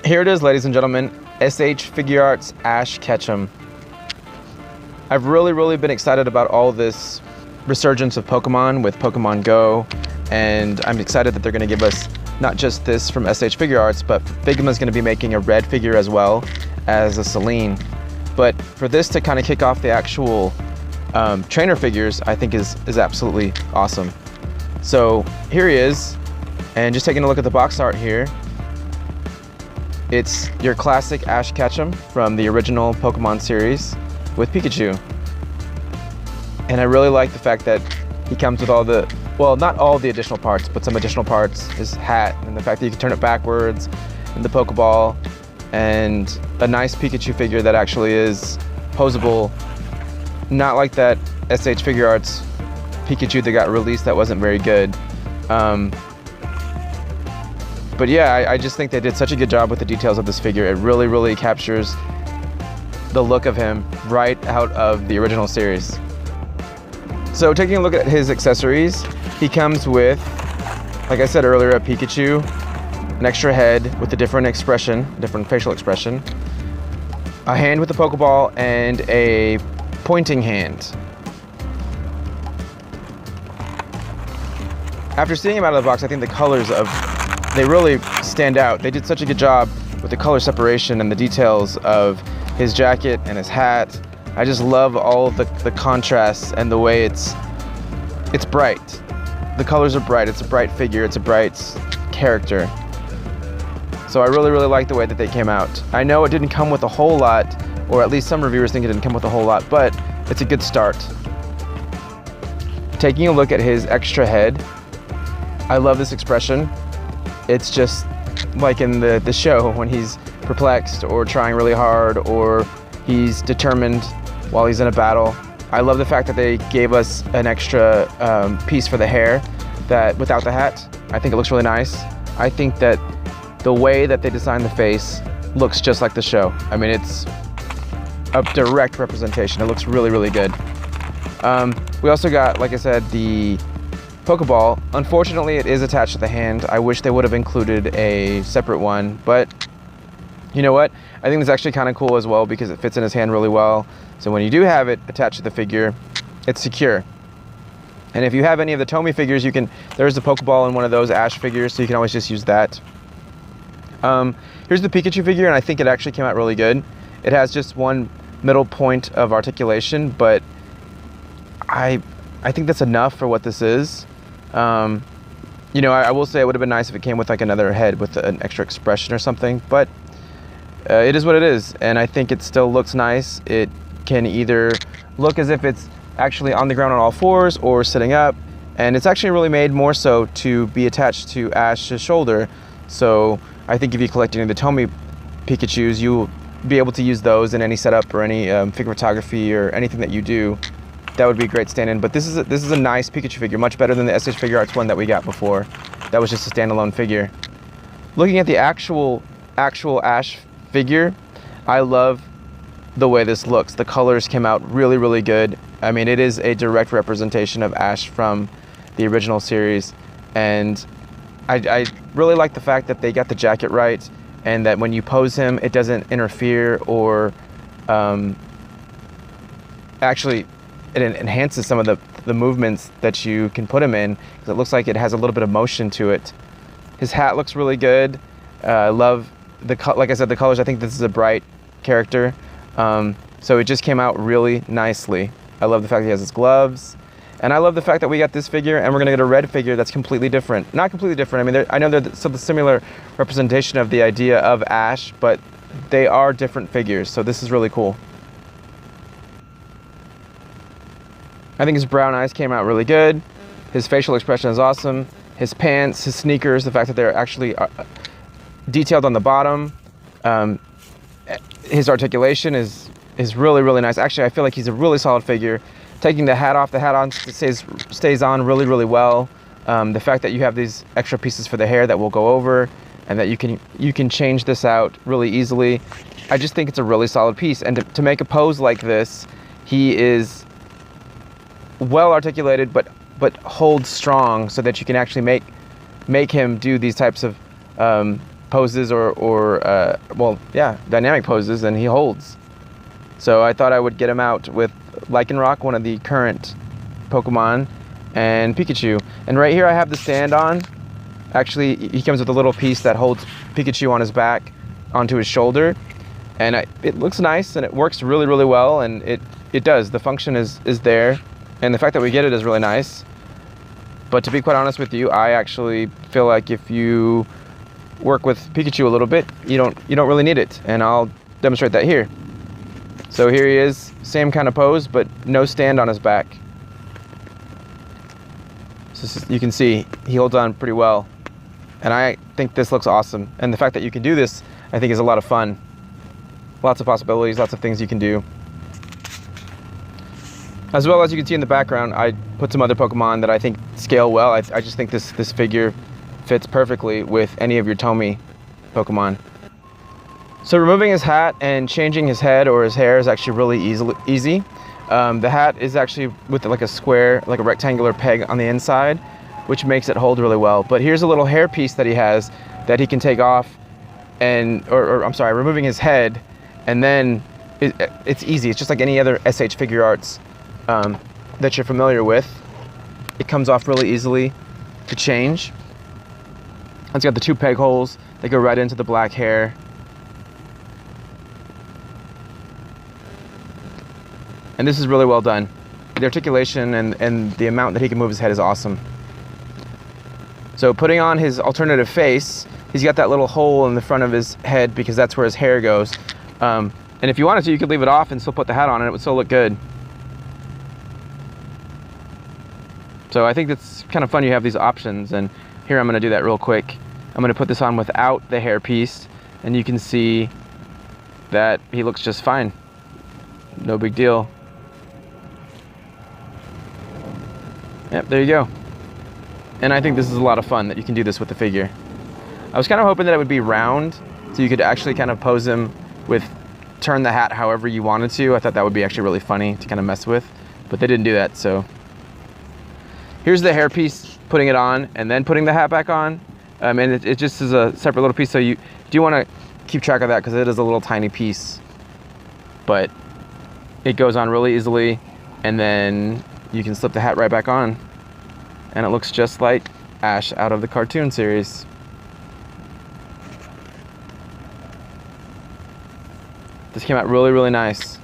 Here it is, ladies and gentlemen, s.h.figuarts Ash Ketchum. I've really been excited about all this resurgence of Pokemon with Pokemon Go, and I'm excited that they're going to give us not just this from s.h.figuarts, but Figma's going to be making a red figure as well as a Celine. But for this to kind of kick off the actual trainer figures, I think is absolutely awesome. So here he is, and just taking a look at the box art here, it's your classic Ash Ketchum from the original Pokemon series with Pikachu. And I really like the fact that he comes with all the, well, not all the additional parts, but some additional parts, his hat, and the fact that you can turn it backwards, and the Pokeball, and a nice Pikachu figure that actually is posable, not like that s.h.figuarts Pikachu that got released that wasn't very good. But yeah, I just think they did such a good job with the details of this figure. It really captures the look of him right out of the original series. So taking a look at his accessories, he comes with, like I said earlier, a Pikachu, an extra head with a different expression, different facial expression, a hand with a Pokeball, and a pointing hand. After seeing him out of the box, I think the colors they really stand out. They did such a good job with the color separation and the details of his jacket and his hat. I just love all of the contrasts and the way it's bright. The colors are bright. It's a bright figure. It's a bright character. So I really like the way that they came out. I know it didn't come with a whole lot, or at least some reviewers think it didn't come with a whole lot, but it's a good start. Taking a look at his extra head, I love this expression. It's just like in the show when he's perplexed or trying really hard or he's determined while he's in a battle. I love the fact that they gave us an extra piece for the hair that without the hat. I think it looks really nice. I think that the way that they designed the face looks just like the show. I mean, it's a direct representation. It looks really good. We also got, like I said, the Pokeball. Unfortunately, it is attached to the hand. I wish they would have included a separate one, but you know what? I think it's actually kind of cool as well because it fits in his hand really well. So when you do have it attached to the figure, it's secure. And if you have any of the Tomy figures, there's a Pokeball in one of those Ash figures, so you can always just use that. Here's the Pikachu figure, and I think it actually came out really good. It has just one middle point of articulation, but I think that's enough for what this is. You know, I will say it would have been nice if it came with like another head with an extra expression or something, but it is what it is, and I think it still looks nice. It can either look as if it's actually on the ground on all fours or sitting up, and it's actually really made more so to be attached to Ash's shoulder. So I think if you collect any of the Tomy Pikachus, you'll be able to use those in any setup or any figure photography or anything that you do. That would be a great stand-in, but this is a nice Pikachu figure, much better than the s.h.figuarts one that we got before. That was just a standalone figure. Looking at the actual Ash figure, I love the way this looks. The colors came out really good. I mean, it is a direct representation of Ash from the original series, and I really like the fact that they got the jacket right, and that when you pose him, it doesn't interfere or actually it enhances some of the movements that you can put him in, because it looks like it has a little bit of motion to it. His hat looks really good. I love like I said, the colors. I think this is a bright character, so it just came out really nicely. I love the fact that he has his gloves, and I love the fact that we got this figure and we're gonna get a red figure that's completely different. Not completely different. I mean, I know they're the similar representation of the idea of Ash, but they are different figures. So this is really cool. I think his brown eyes came out really good. His facial expression is awesome. His pants, his sneakers, the fact that they're actually detailed on the bottom. His articulation is really nice. Actually, I feel like he's a really solid figure. Taking the hat off, the hat on stays on really well. The fact that you have these extra pieces for the hair that will go over, and that you can change this out really easily. I just think it's a really solid piece. And to make a pose like this, he is well articulated, but holds strong, so that you can actually make him do these types of poses well, yeah, dynamic poses, and he holds. So I thought I would get him out with Lycanroc, one of the current Pokemon, and Pikachu. And right here I have the stand on. Actually, he comes with a little piece that holds Pikachu on his back onto his shoulder. And it looks nice, and it works really, really well, and it does. The function is there, and the fact that we get it is really nice. But to be quite honest with you, I actually feel like if you work with Pikachu a little bit, you don't really need it, and I'll demonstrate that here. So here he is, same kind of pose, but no stand on his back. So you can see he holds on pretty well, and I think this looks awesome. And the fact that you can do this, I think, is a lot of fun. Lots of possibilities, lots of things you can do. As well as you can see in the background, I put some other Pokemon that I think scale well. I just think this figure fits perfectly with any of your Tomy Pokemon. So removing his hat and changing his head or his hair is actually really easy. The hat is actually with like a square, like a rectangular peg on the inside, which makes it hold really well. But here's a little hair piece that he has that he can take off, and or I'm sorry, removing his head, and then it's easy. It's just like any other s.h.figuarts that you're familiar with. It comes off really easily to change. It's got the 2 peg holes that go right into the black hair. And this is really well done. The articulation and the amount that he can move his head is awesome. So putting on his alternative face, he's got that little hole in the front of his head because that's where his hair goes. And if you wanted to, you could leave it off and still put the hat on and it would still look good. So I think it's kind of fun you have these options, and here I'm gonna do that real quick. I'm gonna put this on without the hair piece, and you can see that he looks just fine. No big deal. Yep, there you go. And I think this is a lot of fun that you can do this with the figure. I was kind of hoping that it would be round, so you could actually kind of pose him with, turn the hat however you wanted to. I thought that would be actually really funny to kind of mess with, but they didn't do that, so. Here's the hair piece, putting it on, and then putting the hat back on. And it just is a separate little piece, so you do want to keep track of that because it is a little tiny piece. But it goes on really easily, and then you can slip the hat right back on. And it looks just like Ash out of the cartoon series. This came out really, really nice.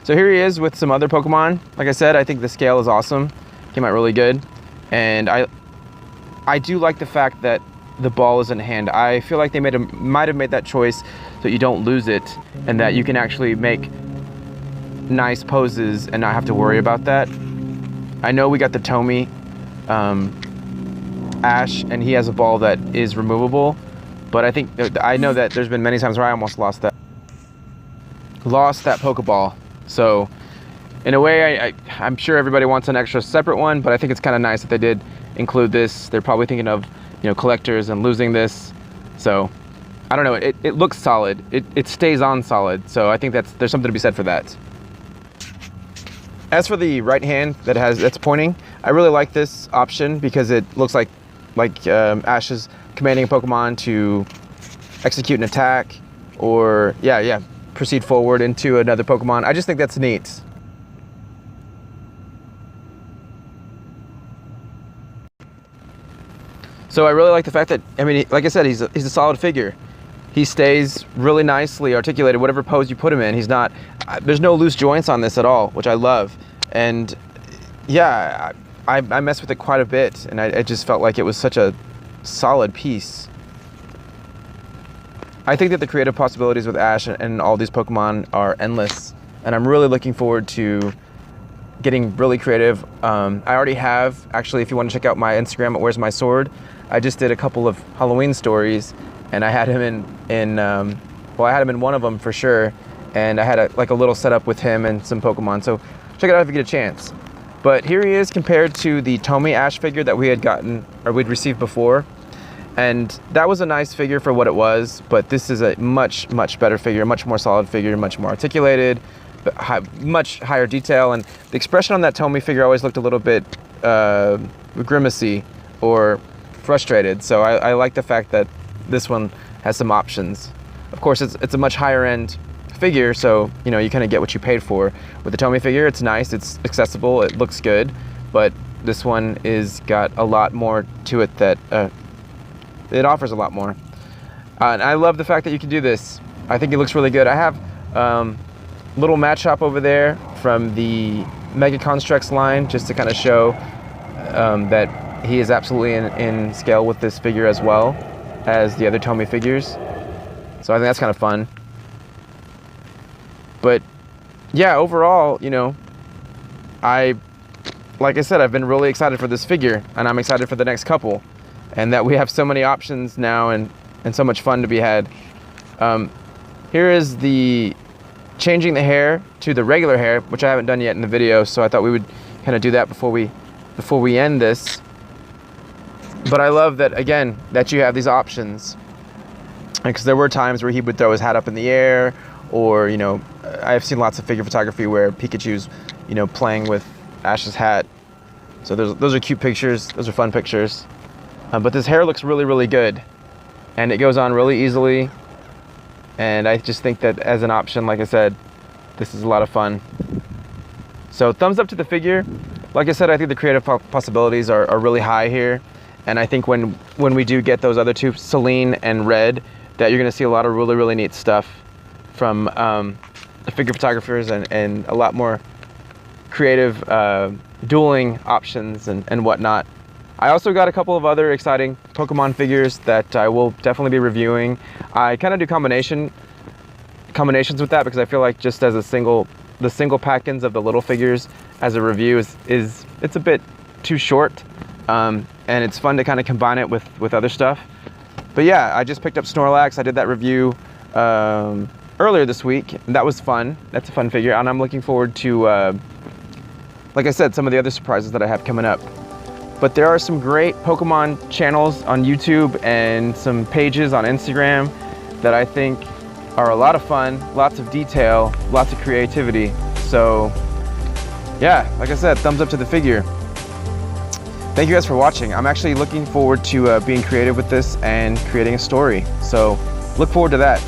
So here he is with some other Pokemon. Like I said, I think the scale is awesome. Came out really good. And I do like the fact that the ball is in hand. I feel like they might have made that choice so you don't lose it, and that you can actually make nice poses and not have to worry about that. I know we got the Tomy Ash, and he has a ball that is removable, but I know that there's been many times where I almost lost that Pokeball. So in a way, I'm sure everybody wants an extra separate one, but I think it's kind of nice that they did include this. They're probably thinking of, collectors and losing this. So I don't know, it looks solid. It stays on solid. So I think there's something to be said for that. As for the right hand that's pointing, I really like this option because it looks like Ash is commanding a Pokemon to execute an attack, or proceed forward into another Pokemon. I just think that's neat. So I really like the fact that, like I said, he's a solid figure. He stays really nicely articulated, whatever pose you put him in. There's no loose joints on this at all, which I love. And yeah, I messed with it quite a bit, and I just felt like it was such a solid piece. I think that the creative possibilities with Ash and all these Pokemon are endless, and I'm really looking forward to getting really creative. I already have, actually, if you want to check out my Instagram at Where's My Sword, I just did a couple of Halloween stories, and I had him I had him in one of them for sure, and I had a little setup with him and some Pokemon, so check it out if you get a chance. But here he is compared to the Tomy Ash figure that we'd received before. And that was a nice figure for what it was, but this is a much, much better figure, much more solid figure, much more articulated, but much higher detail. And the expression on that Tomy figure always looked a little bit grimacy, or frustrated. So I like the fact that this one has some options. Of course, it's a much higher end figure, so you know, you kind of get what you paid for. With the Tomy figure, it's nice, it's accessible, it looks good, but this one is got a lot more to it that it offers a lot more. And I love the fact that you can do this. I think it looks really good. I have little match shop over there from the Mega Constructs line, just to kind of show that he is absolutely in scale with this figure as well as the other Tomy figures. So I think that's kind of fun. But yeah, overall, you know, like I said, I've been really excited for this figure, and I'm excited for the next couple, and that we have so many options now and so much fun to be had. Here is the changing the hair to the regular hair, which I haven't done yet in the video, so I thought we would kind of do that before we end this. But I love that, again, that you have these options, because there were times where he would throw his hat up in the air, or, you know, I've seen lots of figure photography where Pikachu's, you know, playing with Ash's hat. So those are cute pictures, those are fun pictures. But this hair looks really, really good, and it goes on really easily. And I just think that as an option, like I said, this is a lot of fun. So thumbs up to the figure. Like I said, I think the creative possibilities are really high here. And I think when we do get those other two, Celine and Red, that you're gonna see a lot of really, really neat stuff from the figure photographers, and a lot more creative dueling options and whatnot. I also got a couple of other exciting Pokemon figures that I will definitely be reviewing. I kind of do combinations with that, because I feel like just as the single pack-ins of the little figures as a review it's a bit too short, and it's fun to kind of combine it with other stuff. But yeah, I just picked up Snorlax. I did that review earlier this week. That was fun. That's a fun figure, and I'm looking forward to, like I said, some of the other surprises that I have coming up. But there are some great Pokemon channels on YouTube and some pages on Instagram that I think are a lot of fun, lots of detail, lots of creativity. So yeah, like I said, thumbs up to the figure. Thank you guys for watching. I'm actually looking forward to being creative with this and creating a story. So look forward to that.